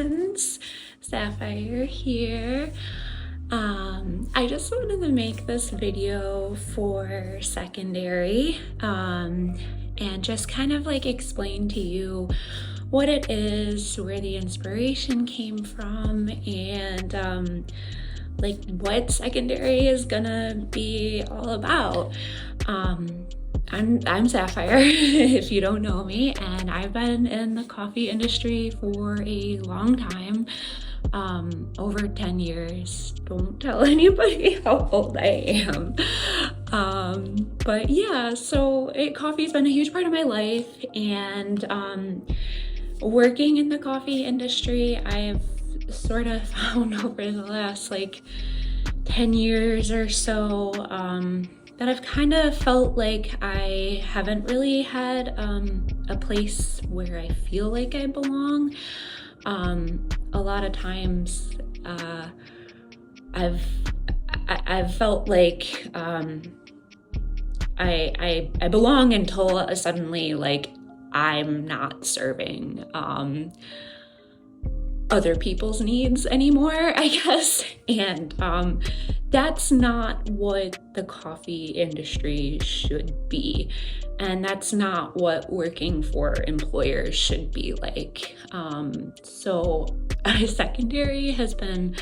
friends, Sapphire here. I just wanted to make this video for Second Aerie and just kind of like explain to you what it is, where the inspiration came from, and like what Second Aerie is gonna be all about. I'm Sapphire, if you don't know me, and I've been in the coffee industry for a long time, over 10 years. Don't tell anybody how old I am. But yeah, so coffee's been a huge part of my life, and working in the coffee industry, I've sort of found over the last like 10 years or so that I've kind of felt like I haven't really had a place where I feel like I belong. A lot of times I've felt like I belong until suddenly like I'm not serving other people's needs anymore, I guess. And that's not what the coffee industry should be. And that's not what working for employers should be like. So Second Aerie has been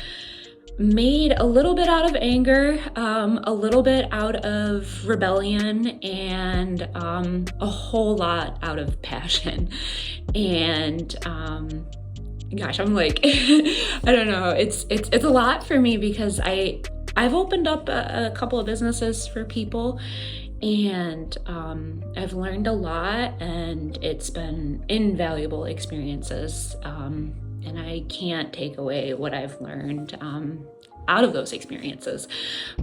made a little bit out of anger, a little bit out of rebellion, and a whole lot out of passion. And gosh, I'm like, I don't know. It's a lot for me because I've opened up a couple of businesses for people, and I've learned a lot, and it's been invaluable experiences. And I can't take away what I've learned out of those experiences.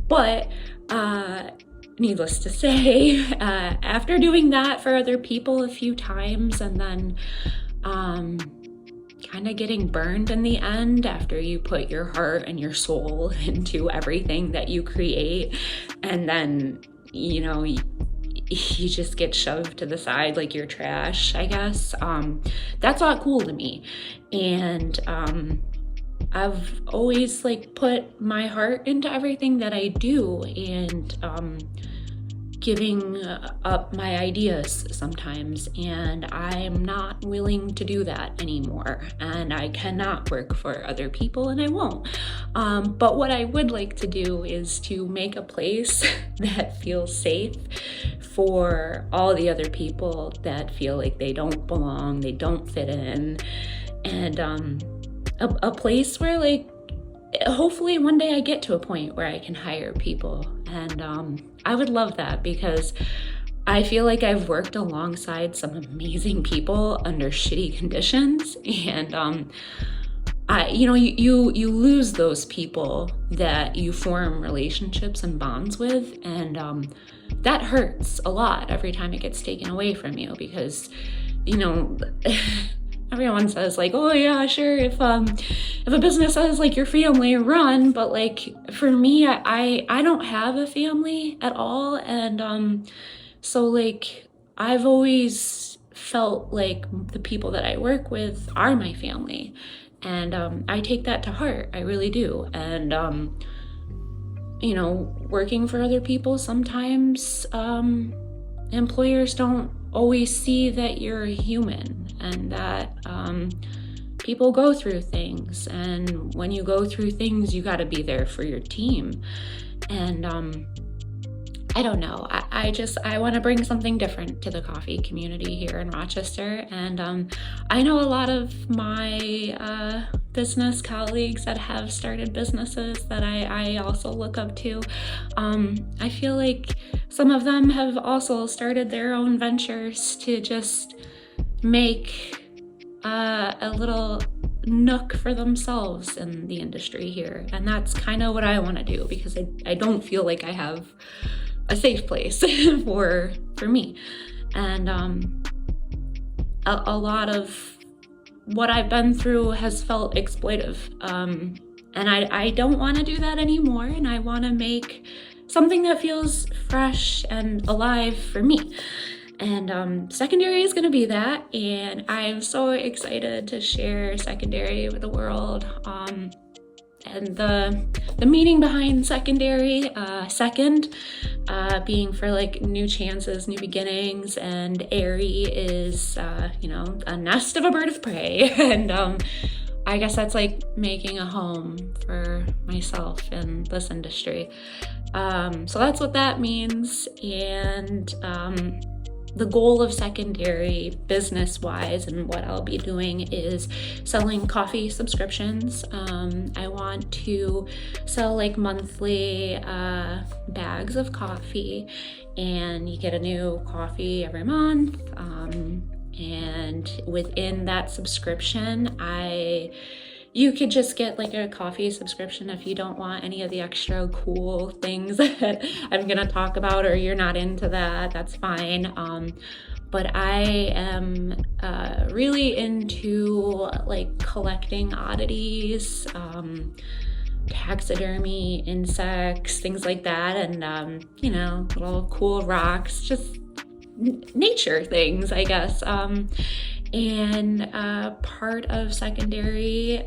But needless to say, after doing that for other people a few times, and then kind of getting burned in the end after you put your heart and your soul into everything that you create, and then, you know, you just get shoved to the side like you're trash, I guess. That's not cool to me. And I've always like put my heart into everything that I do, and giving up my ideas sometimes, and I'm not willing to do that anymore, and I cannot work for other people, and I won't. But what I would like to do is to make a place that feels safe for all the other people that feel like they don't belong, they don't fit in, and a place where like hopefully one day I get to a point where I can hire people. And I would love that, because I feel like I've worked alongside some amazing people under shitty conditions, and you lose those people that you form relationships and bonds with, and that hurts a lot every time it gets taken away from you, because everyone says like, oh yeah, sure, if a business is like your family, run. But like for me, I don't have a family at all, and so like I've always felt like the people that I work with are my family, and I take that to heart. I really do. And working for other people, sometimes employers don't always see that you're a human, and that people go through things, and when you go through things, you got to be there for your team. And I don't know, I want to bring something different to the coffee community here in Rochester, and I know a lot of my business colleagues that have started businesses that I also look up to. I feel like some of them have also started their own ventures to just make a little nook for themselves in the industry here, and that's kind of what I want to do, because I don't feel like I have a safe place for me. And a lot of what I've been through has felt exploitive, and I don't want to do that anymore, and I want to make something that feels fresh and alive for me. And Second Aerie is going to be that, and I'm so excited to share Second Aerie with the world. And the meaning behind Second Aerie, second being for like new chances, new beginnings, and Aerie is a nest of a bird of prey. And I guess that's like making a home for myself in this industry. So that's what that means. And the goal of Second Aerie business-wise and what I'll be doing is selling coffee subscriptions. I want to sell like monthly bags of coffee, and you get a new coffee every month. And within that subscription, you could just get like a coffee subscription if you don't want any of the extra cool things that I'm gonna talk about, or you're not into that, that's fine. But I am really into like collecting oddities, taxidermy, insects, things like that, and little cool rocks, just nature things, I guess. And part of Second Aerie,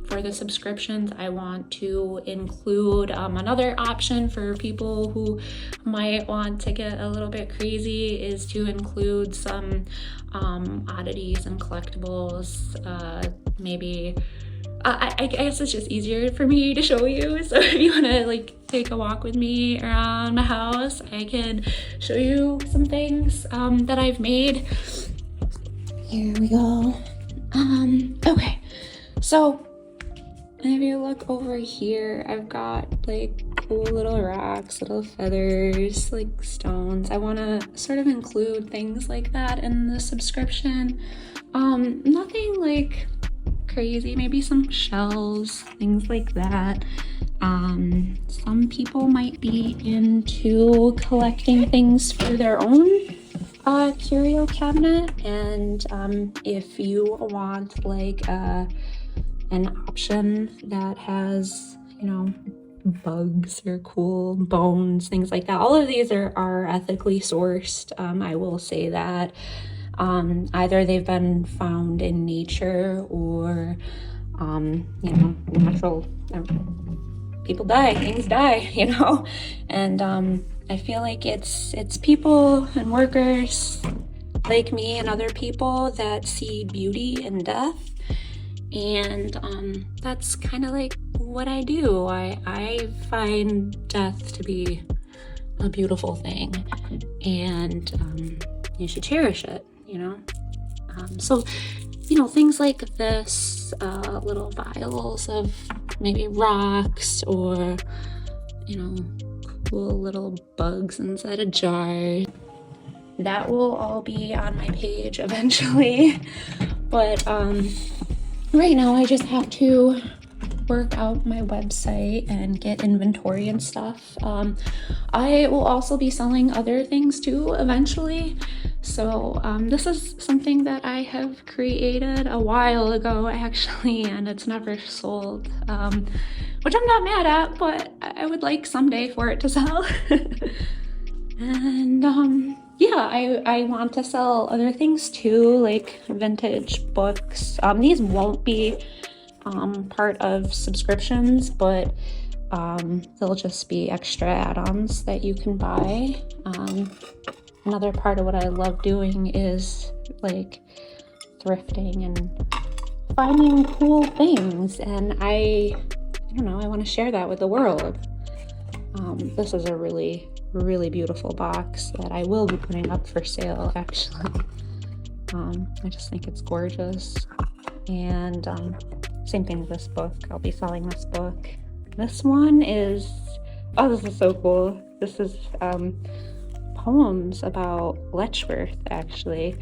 for the subscriptions, I want to include another option for people who might want to get a little bit crazy, is to include some oddities and collectibles. Maybe I guess it's just easier for me to show you, so if you want to like take a walk with me around the house, I can show you some things that I've made. Here we go. Okay, so if you look over here, I've got like cool little rocks, little feathers, like stones. I want to sort of include things like that in the subscription. Nothing like crazy, maybe some shells, things like that. Some people might be into collecting things for their own curio cabinet, and if you want like an option that has bugs or cool bones, things like that, all of these are ethically sourced. I will say that either they've been found in nature or natural. People die, things die, and I feel like it's people and workers like me and other people that see beauty in death, and that's kind of like what I do. I find death to be a beautiful thing, and you should cherish it, so things like this, little vials of maybe rocks, or cool little bugs inside a jar. That will all be on my page eventually, but right now I just have to work out my website and get inventory and stuff. I will also be selling other things too eventually. So this is something that I have created a while ago actually, and it's never sold, which I'm not mad at, but I would like someday for it to sell. And I want to sell other things too, like vintage books. These won't be part of subscriptions, but they'll just be extra add-ons that you can buy. Another part of what I love doing is like thrifting and finding cool things, and I want to share that with the world. This is a really, really beautiful box that I will be putting up for sale actually. I just think it's gorgeous. And same thing with this book. I'll be selling this book. This one is, this is so cool. This is poems about Letchworth, actually.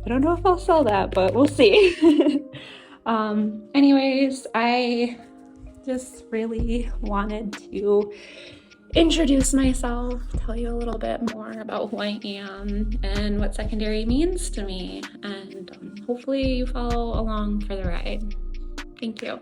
I don't know if I'll sell that, but we'll see. Anyways, I just really wanted to introduce myself, tell you a little bit more about who I am and what Second Aerie means to me, and hopefully you follow along for the ride. Thank you.